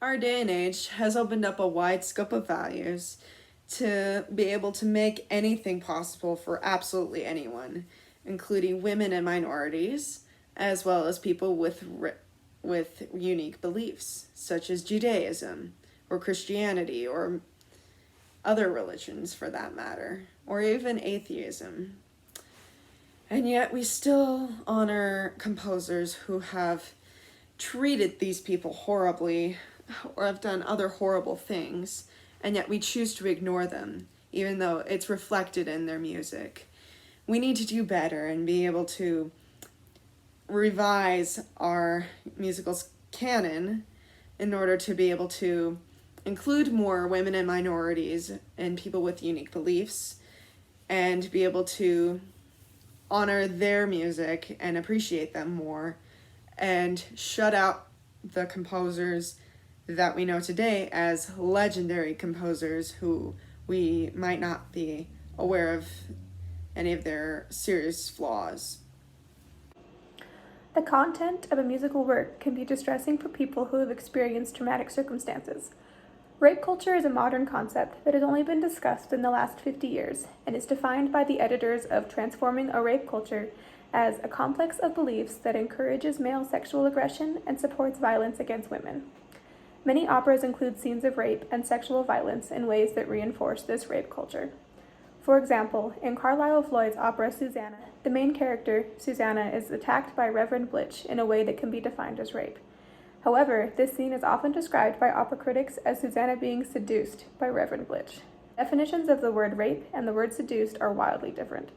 Our day and age has opened up a wide scope of values to be able to make anything possible for absolutely anyone, including women and minorities, as well as people with unique beliefs, such as Judaism or Christianity or other religions for that matter, or even atheism. And yet we still honor composers who have treated these people horribly or have done other horrible things, and yet we choose to ignore them, even though it's reflected in their music. We need to do better and be able to revise our musical canon in order to be able to include more women and minorities and people with unique beliefs, and be able to honor their music and appreciate them more, and shut out the composers that we know today as legendary composers who we might not be aware of any of their serious flaws. The content of a musical work can be distressing for people who have experienced traumatic circumstances. Rape culture is a modern concept that has only been discussed in the last 50 years and is defined by the editors of Transforming a Rape Culture as a complex of beliefs that encourages male sexual aggression and supports violence against women. Many operas include scenes of rape and sexual violence in ways that reinforce this rape culture. For example, in Carlisle Floyd's opera Susanna, the main character, Susanna, is attacked by Reverend Blitch in a way that can be defined as rape. However, this scene is often described by opera critics as Susanna being seduced by Reverend Blitch. Definitions of the word rape and the word seduced are wildly different.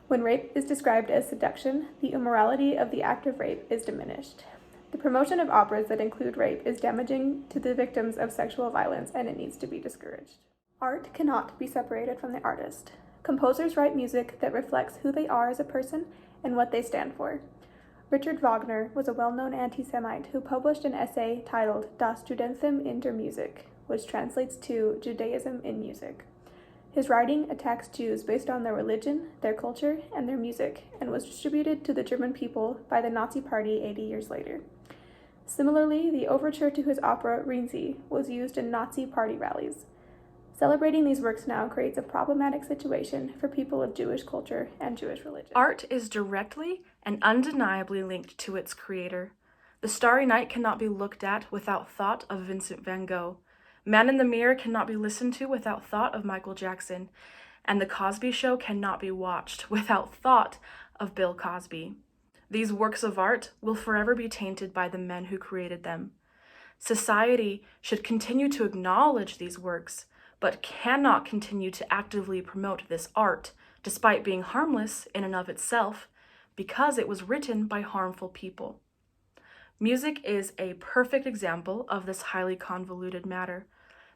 When rape is described as seduction, the immorality of the act of rape is diminished. The promotion of operas that include rape is damaging to the victims of sexual violence, and it needs to be discouraged. Art cannot be separated from the artist. Composers write music that reflects who they are as a person and what they stand for. Richard Wagner was a well-known anti-Semite who published an essay titled Das Judentum in der Musik, which translates to Judaism in Music. His writing attacks Jews based on their religion, their culture, and their music, and was distributed to the German people by the Nazi Party 80 years later. Similarly, the overture to his opera Rienzi was used in Nazi party rallies. Celebrating these works now creates a problematic situation for people of Jewish culture and Jewish religion. Art is directly and undeniably linked to its creator. The Starry Night cannot be looked at without thought of Vincent van Gogh. Man in the Mirror cannot be listened to without thought of Michael Jackson. And The Cosby Show cannot be watched without thought of Bill Cosby. These works of art will forever be tainted by the men who created them. Society should continue to acknowledge these works, but cannot continue to actively promote this art, despite being harmless in and of itself, because it was written by harmful people. Music is a perfect example of this highly convoluted matter.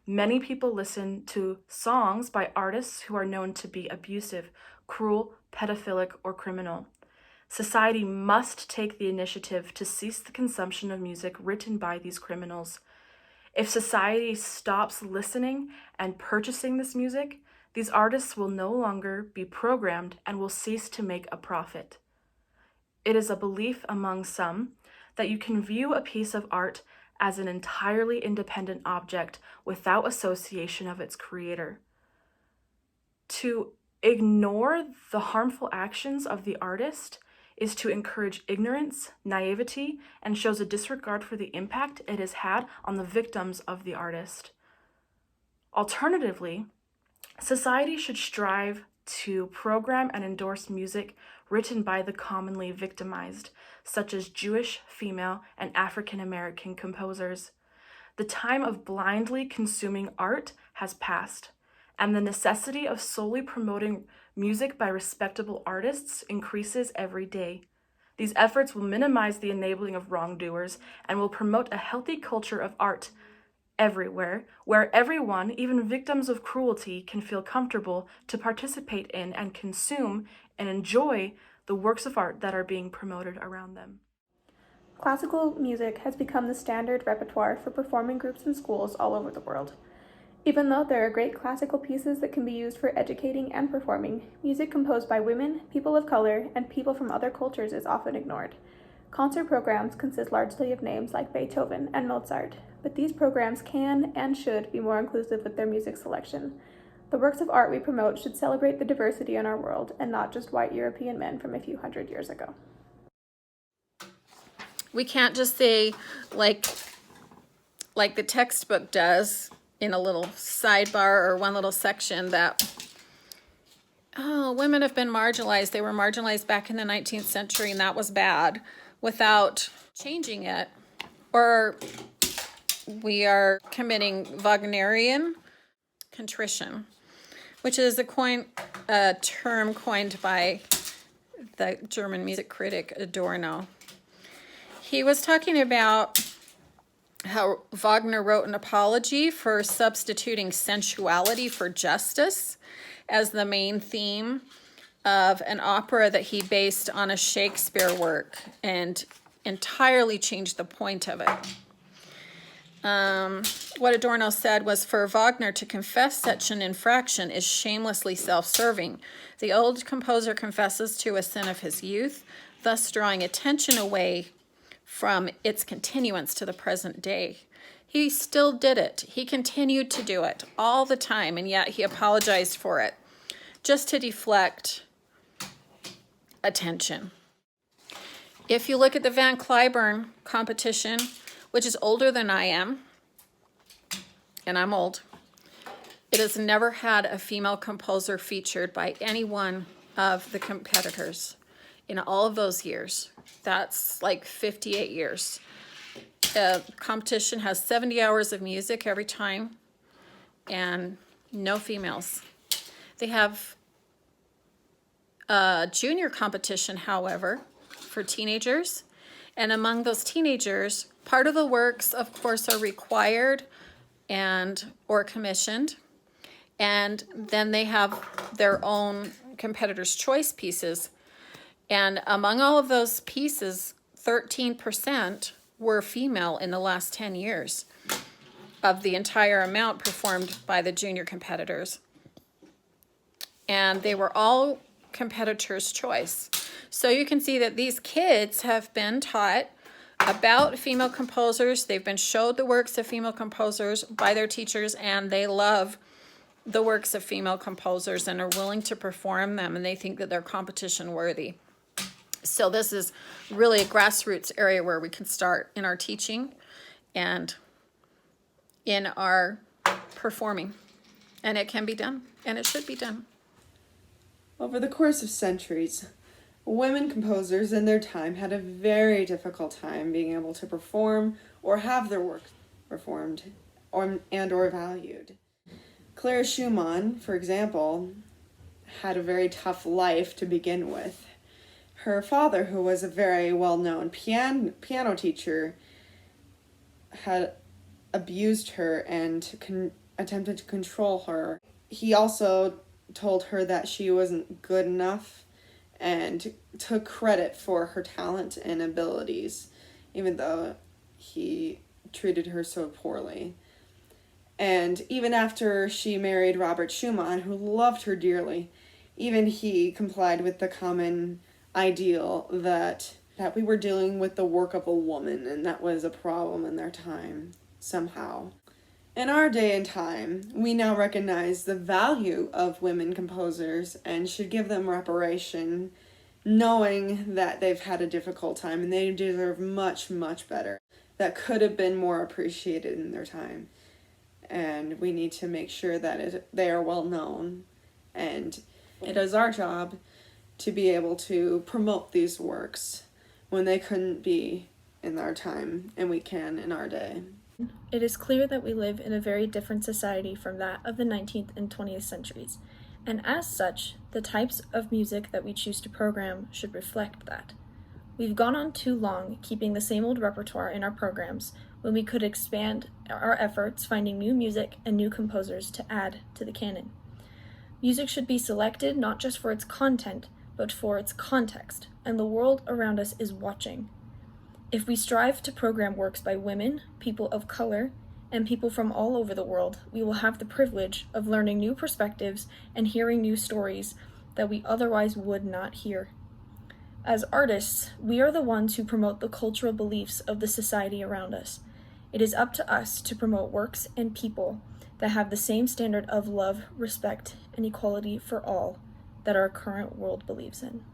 Many people listen to songs by artists who are known to be abusive, cruel, pedophilic, or criminal. Society must take the initiative to cease the consumption of music written by these criminals. If society stops listening and purchasing this music, these artists will no longer be programmed and will cease to make a profit. It is a belief among some that you can view a piece of art as an entirely independent object without association of its creator. To ignore the harmful actions of the artist is to encourage ignorance, naivety, and shows a disregard for the impact it has had on the victims of the artist. Alternatively, society should strive to program and endorse music written by the commonly victimized, such as Jewish, female, and African American composers. The time of blindly consuming art has passed, and the necessity of solely promoting music by respectable artists increases every day. These efforts will minimize the enabling of wrongdoers and will promote a healthy culture of art everywhere, where everyone, even victims of cruelty, can feel comfortable to participate in and consume and enjoy the works of art that are being promoted around them. Classical music has become the standard repertoire for performing groups in schools all over the world. Even though there are great classical pieces that can be used for educating and performing, music composed by women, people of color, and people from other cultures is often ignored. Concert programs consist largely of names like Beethoven and Mozart, but these programs can and should be more inclusive with their music selection. The works of art we promote should celebrate the diversity in our world and not just white European men from a few hundred years ago. We can't just say, like the textbook does in a little sidebar or one little section, that, oh, women have been marginalized. They were marginalized back in the 19th century and that was bad, without changing it. Or we are committing Wagnerian contrition, which is a term coined by the German music critic Adorno. He was talking about how Wagner wrote an apology for substituting sensuality for justice as the main theme of an opera that he based on a Shakespeare work, and entirely changed the point of it. What Adorno said was, for Wagner to confess such an infraction is shamelessly self-serving. The old composer confesses to a sin of his youth, thus drawing attention away from its continuance to the present day. He still did it. He continued to do it all the time, and yet he apologized for it, just to deflect attention. If you look at the Van Cliburn competition, which is older than I am, and I'm old, it has never had a female composer featured by any one of the competitors in all of those years. That's like 58 years. The competition has 70 hours of music every time and no females. They have a junior competition, however, for teenagers. And among those teenagers, part of the works, of course, are required or commissioned. And then they have their own competitor's choice pieces. And among all of those pieces, 13% were female in the last 10 years of the entire amount performed by the junior competitors. And they were all competitors' choice. So you can see that these kids have been taught about female composers. They've been showed the works of female composers by their teachers, and they love the works of female composers and are willing to perform them, and they think that they're competition worthy. So this is really a grassroots area where we can start in our teaching and in our performing. And it can be done, and it should be done. Over the course of centuries, women composers in their time had a very difficult time being able to perform or have their work performed or valued. Clara Schumann, for example, had a very tough life to begin with. Her father, who was a very well-known piano teacher, had abused her and attempted to control her. He also told her that she wasn't good enough and took credit for her talent and abilities, even though he treated her so poorly. And even after she married Robert Schumann, who loved her dearly, even he complied with the common ideal that we were dealing with the work of a woman, and that was a problem in their time, somehow. In our day and time, we now recognize the value of women composers and should give them reparation, knowing that they've had a difficult time and they deserve much, much better. That could have been more appreciated in their time. And we need to make sure that they are well known, and it is our job to be able to promote these works when they couldn't be in our time, and we can in our day. It is clear that we live in a very different society from that of the 19th and 20th centuries, and as such, the types of music that we choose to program should reflect that. We've gone on too long keeping the same old repertoire in our programs when we could expand our efforts finding new music and new composers to add to the canon. Music should be selected not just for its content, but for its context, and the world around us is watching. If we strive to program works by women, people of color, and people from all over the world, we will have the privilege of learning new perspectives and hearing new stories that we otherwise would not hear. As artists, we are the ones who promote the cultural beliefs of the society around us. It is up to us to promote works and people that have the same standard of love, respect, and equality for all that our current world believes in.